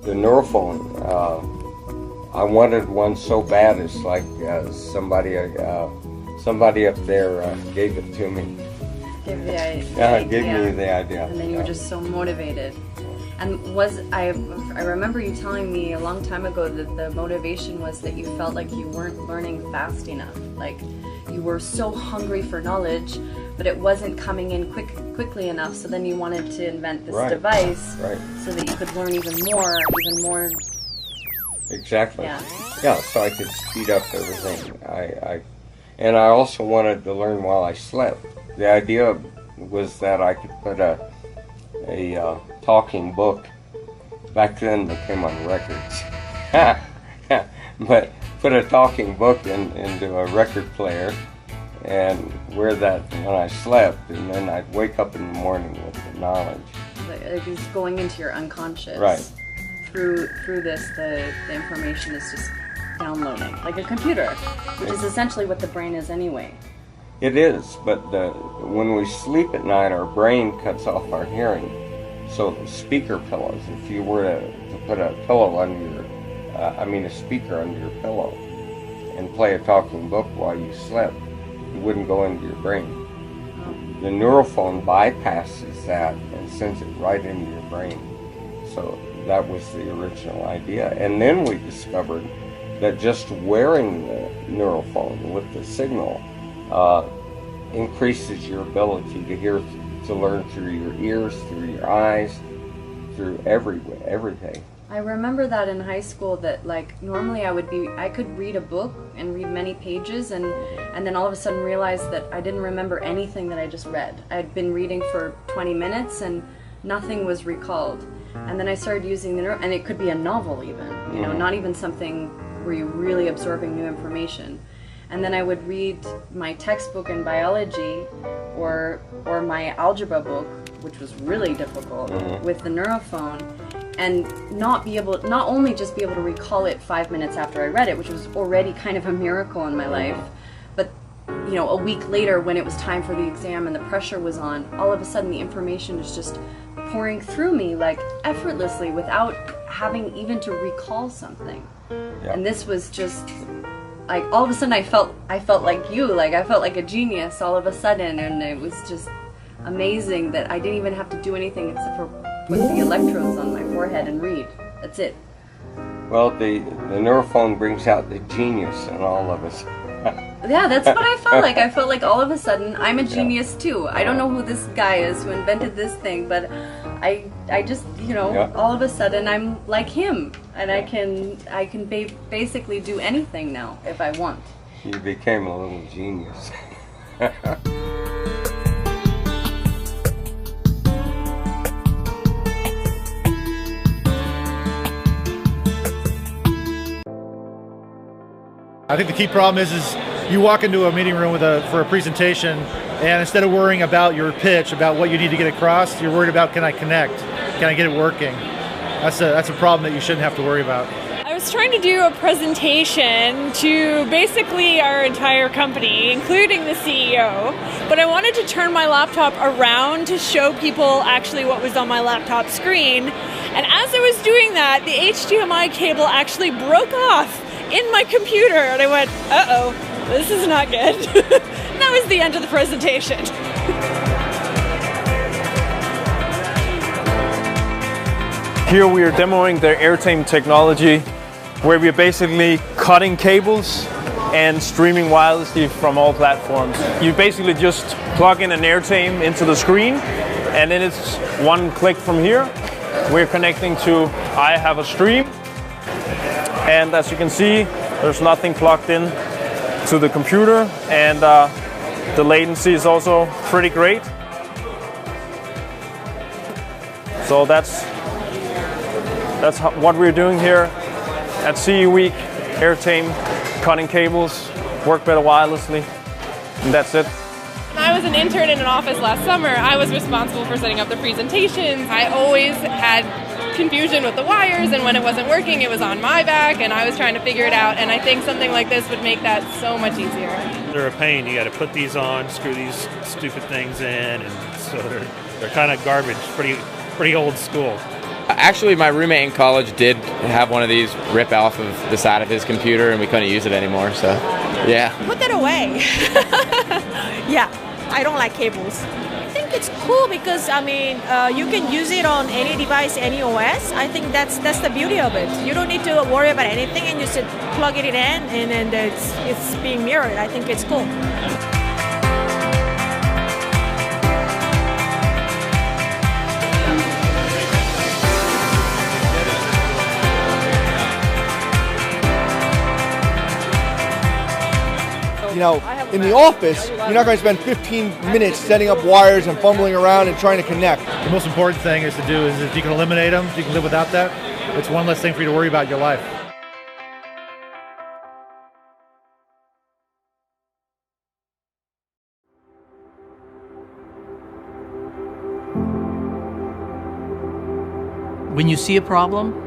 The Neurophone. I wanted one so bad. It's like somebody up there gave it to me. Gave me the idea. And then you were just so motivated. And I remember you telling me a long time ago that the motivation was that you felt like you weren't learning fast enough. Like you were so hungry for knowledge, but it wasn't coming in quickly enough. So then you wanted to invent this device so that you could learn even more. Exactly. Yeah, so I could speed up everything. And I also wanted to learn while I slept. The idea was that I could put a talking book. Back then they came on records. But put a talking book into a record player and wear that when I slept, and then I'd wake up in the morning with the knowledge. Like it's going into your unconscious. Right. Through this, the information is just downloading, like a computer, which is essentially what the brain is anyway. It is, but when we sleep at night, our brain cuts off our hearing. So speaker pillows, if you were to put a pillow under a speaker under your pillow and play a talking book while you slept, it wouldn't go into your brain. The Neurophone bypasses that and sends it right into your brain. So that was the original idea. And then we discovered that just wearing the Neurophone with the signal increases your ability to hear, to learn through your ears, through your eyes, through everything. I remember that in high school that like normally I could read a book and read many pages and then all of a sudden realize that I didn't remember anything that I just read. I'd been reading for 20 minutes and nothing was recalled. And then I started using and it could be a novel even, you know, not even something where you're really absorbing new information. And then I would read my textbook in biology or my algebra book, which was really difficult, with the Neurophone, and not only just be able to recall it 5 minutes after I read it, which was already kind of a miracle in my life, but you know, a week later when it was time for the exam and the pressure was on, all of a sudden the information is just pouring through me like effortlessly without having even to recall something. And this was just like all of a sudden I felt like you, like I felt like a genius all of a sudden, and it was just amazing that I didn't even have to do anything except for put the electrodes on my forehead and read. That's it. Well, the Neurophone brings out the genius in all of us. Yeah, that's what I felt like. I felt like all of a sudden I'm a genius too. I don't know who this guy is who invented this thing, but I just, you know, all of a sudden I'm like him, and I can basically do anything now if I want. You became a little genius. I think the key problem is you walk into a meeting room for a presentation, and instead of worrying about your pitch, about what you need to get across, you're worried about, can I connect? Can I get it working? That's a problem that you shouldn't have to worry about. I was trying to do a presentation to basically our entire company, including the CEO, but I wanted to turn my laptop around to show people actually what was on my laptop screen. And as I was doing that, the HDMI cable actually broke off in my computer, and I went, uh-oh, this is not good. And that was the end of the presentation. Here we are demoing the Airtame technology, where we're basically cutting cables and streaming wirelessly from all platforms. You basically just plug in an Airtame into the screen, and then it's one click from here. We're connecting to I Have a Stream. And as you can see, there's nothing plugged in to the computer, and the latency is also pretty great. So that's what we're doing here at CE Week. Airtame, cutting cables, work better wirelessly, and that's it. When I was an intern in an office last summer, I was responsible for setting up the presentations. I always had confusion with the wires, and when it wasn't working, it was on my back, and I was trying to figure it out, and I think something like this would make that so much easier. They're a pain. You got to put these on, screw these stupid things in, and so they're kind of garbage, pretty old school. Actually, my roommate in college did have one of these rip off of the side of his computer, and we couldn't use it anymore, so yeah. Put that away. Yeah, I don't like cables. I think it's cool because, I mean, you can use it on any device, any OS. I think that's the beauty of it. You don't need to worry about anything, and you just plug it in, and it's being mirrored. I think it's cool. You know, in the office, you're not going to spend 15 minutes setting up wires and fumbling around and trying to connect. The most important thing is to do is if you can eliminate them, if you can live without that, it's one less thing for you to worry about in your life. When you see a problem,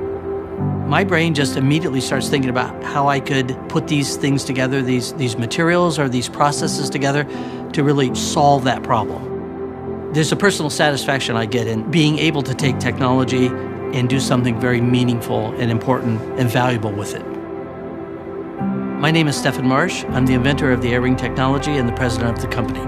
my brain just immediately starts thinking about how I could put these things together, these materials or these processes together to really solve that problem. There's a personal satisfaction I get in being able to take technology and do something very meaningful and important and valuable with it. My name is Stefan Marsh. I'm the inventor of the AirRing technology and the president of the company.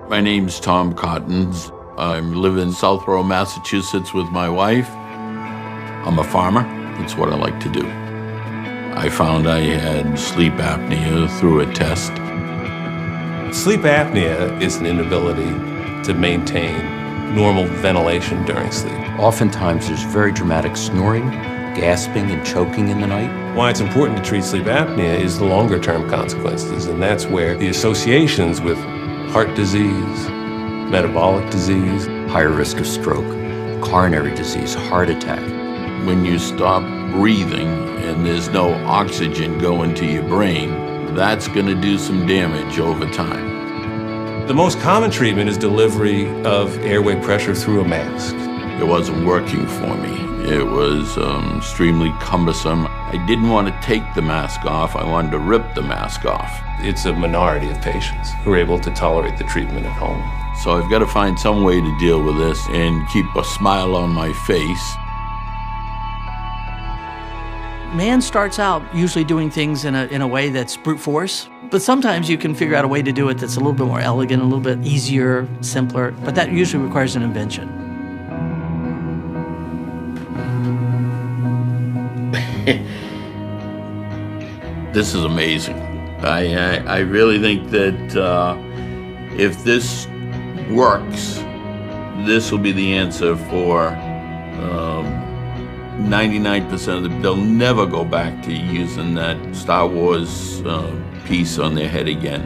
My name's Tom Cottons. I live in Southborough, Massachusetts with my wife. I'm a farmer. That's what I like to do. I found I had sleep apnea through a test. Sleep apnea is an inability to maintain normal ventilation during sleep. Oftentimes there's very dramatic snoring, gasping, and choking in the night. Why it's important to treat sleep apnea is the longer-term consequences, and that's where the associations with heart disease, metabolic disease, higher risk of stroke, coronary disease, heart attack. When you stop breathing and there's no oxygen going to your brain, that's going to do some damage over time. The most common treatment is delivery of airway pressure through a mask. It wasn't working for me. It was extremely cumbersome. I didn't want to take the mask off. I wanted to rip the mask off. It's a minority of patients who are able to tolerate the treatment at home. So I've got to find some way to deal with this and keep a smile on my face. Man starts out usually doing things in a way that's brute force, but sometimes you can figure out a way to do it that's a little bit more elegant, a little bit easier, simpler, but that usually requires an invention. This is amazing. I really think that if this works, this will be the answer for 99% of them. They'll never go back to using that Star Wars piece on their head again.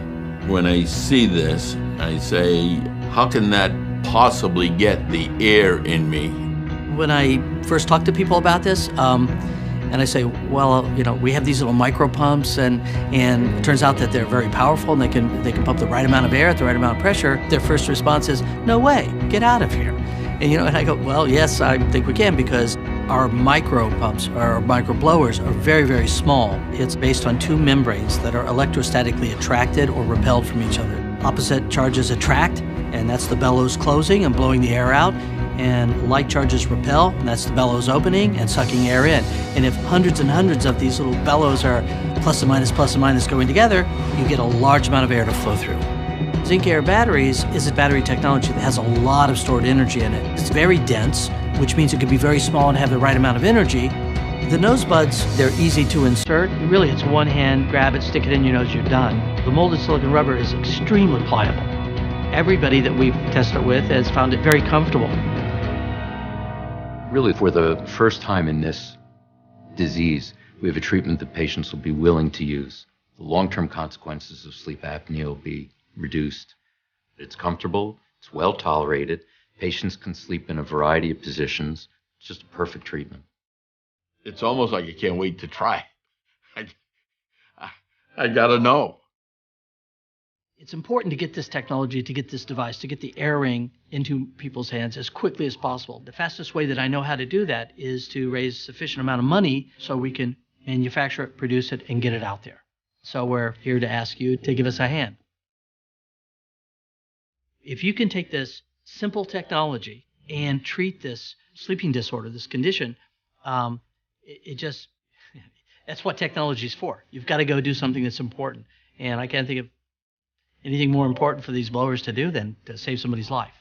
When I see this, I say, how can that possibly get the air in me? When I first talk to people about this, and I say, well, you know, we have these little micro pumps, and it turns out that they're very powerful, and they can pump the right amount of air at the right amount of pressure. Their first response is, no way, get out of here. And and I go, well, yes, I think we can, because our micro pumps, our micro blowers, are very, very small. It's based on two membranes that are electrostatically attracted or repelled from each other. Opposite charges attract, and that's the bellows closing and blowing the air out. And like charges repel, and that's the bellows opening and sucking air in. And if hundreds and hundreds of these little bellows are plus and minus going together, you get a large amount of air to flow through. Zinc Air Batteries is a battery technology that has a lot of stored energy in it. It's very dense, which means it can be very small and have the right amount of energy. The nose buds, they're easy to insert. Really, it's one hand, grab it, stick it in your nose, you're done. The molded silicone rubber is extremely pliable. Everybody that we've tested it with has found it very comfortable. Really, for the first time in this disease, we have a treatment that patients will be willing to use. The long-term consequences of sleep apnea will be reduced. It's comfortable, it's well tolerated, patients can sleep in a variety of positions. It's just a perfect treatment. It's almost like I can't wait to try. I gotta know. It's important to get this technology, to get this device, to get the AirRing into people's hands as quickly as possible. The fastest way that I know how to do that is to raise sufficient amount of money so we can manufacture it, produce it, and get it out there. So we're here to ask you to give us a hand. If you can take this simple technology and treat this sleeping disorder, this condition, it just, that's what technology is for. You've got to go do something that's important. And I can't think of anything more important for these blowers to do than to save somebody's life.